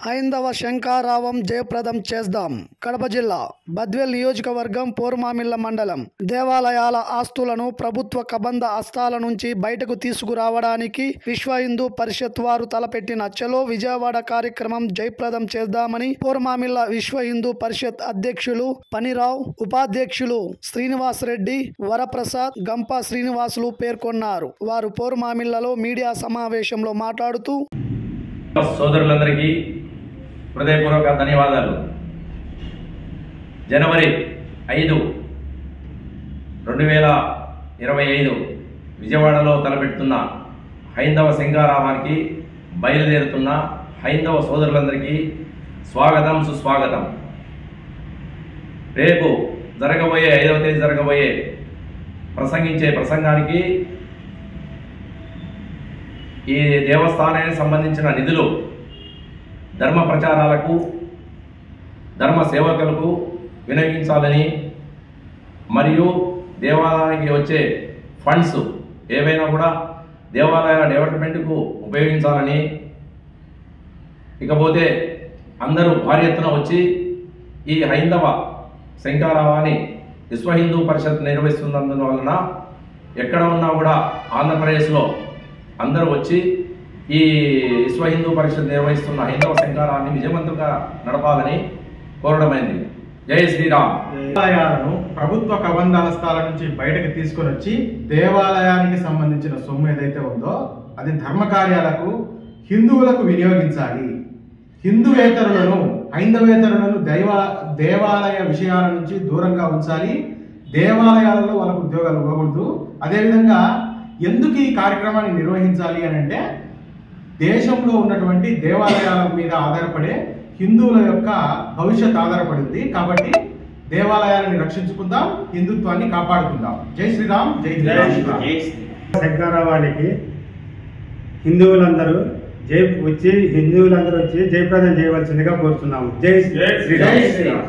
హైందవ శంఖారావం జయప్రదం చేద్దాం. కడప జిల్లా బద్వేల్ నియోజకవర్గం పోరుమామిళ్ల మండలం. దేవాలయాల ఆస్తులను ప్రభుత్వ కబంధ హస్తాల నుంచి బయటకు తీసుకురావడానికి విశ్వ హిందూ పరిషత్ వారు తలపెట్టిన చలో విజయవాడ కార్యక్రమం జయప్రదం చేద్దామని పోరుమామిళ్ల విశ్వ హిందూ పరిషత్ అధ్యక్షులు పనిరావు, ఉపాధ్యక్షులు శ్రీనివాస్ రెడ్డి, వరప్రసాద్, గంప శ్రీనివాసులు పేర్కొన్నారు. వారు పోరుమామిళ్లలో మీడియా సమావేశంలో మాట్లాడుతూ సోదరులందరికీ హృదయపూర్వక ధన్యవాదాలు. జనవరి 5, 2025 విజయవాడలో తలపెడుతున్న హైందవ శంఖారావానికి బయలుదేరుతున్న హైందవ సోదరులందరికీ స్వాగతం, సుస్వాగతం. రేపు జరగబోయే 5వ తేదీ జరగబోయే ప్రసంగించే ప్రసంగానికి ఈ దేవస్థానానికి సంబంధించిన నిధులు ధర్మ ప్రచారాలకు, ధర్మ సేవకులకు వినియోగించాలని మరియు దేవాలయానికి వచ్చే ఫండ్స్ ఏవైనా కూడా దేవాలయాల డెవలప్మెంట్కు ఉపయోగించాలని, ఇకపోతే అందరూ భారీ ఎత్తున వచ్చి ఈ హైందవ శంఖారావాన్ని విశ్వ హిందూ పరిషత్ నిర్వహిస్తున్నందువలన ఎక్కడ ఉన్నా కూడా ఆంధ్రప్రదేశ్లో అందరూ వచ్చి ఈ విశ్వ హిందూ పరిషత్ నిర్వహిస్తున్న హైందవ శంఖారావాన్ని విజయవంతంగా నడపాలని కోరడమైంది. జై శ్రీరామ్. దేవాలయాలను ప్రభుత్వ కబంధ హస్తాల నుంచి బయటకు తీసుకొని వచ్చి దేవాలయానికి సంబంధించిన సొమ్ము ఏదైతే ఉందో అది ధర్మ కార్యాలకు, హిందువులకు వినియోగించాలి. హిందువేతరులను, హైందవేతరులను దేవాలయ విషయాల నుంచి దూరంగా ఉంచాలి. దేవాలయాలలో వాళ్ళకు ఉద్యోగాలు ఇవ్వకూడదు. అదేవిధంగా ఎందుకు ఈ కార్యక్రమాన్ని నిర్వహించాలి అని అంటే, దేశంలో ఉన్నటువంటి దేవాలయాల మీద ఆధారపడే హిందువుల యొక్క భవిష్యత్ ఆధారపడింది. కాబట్టి దేవాలయాలను రక్షించుకుందాం, హిందుత్వాన్ని కాపాడుకుందాం. జై శ్రీరామ్. జై శ్రీరామ్. శంఖారావానికి హిందువులందరూ వచ్చి జయప్రదం చేయవలసిందిగా కోరుతున్నాము. జై శ్రీరామ్.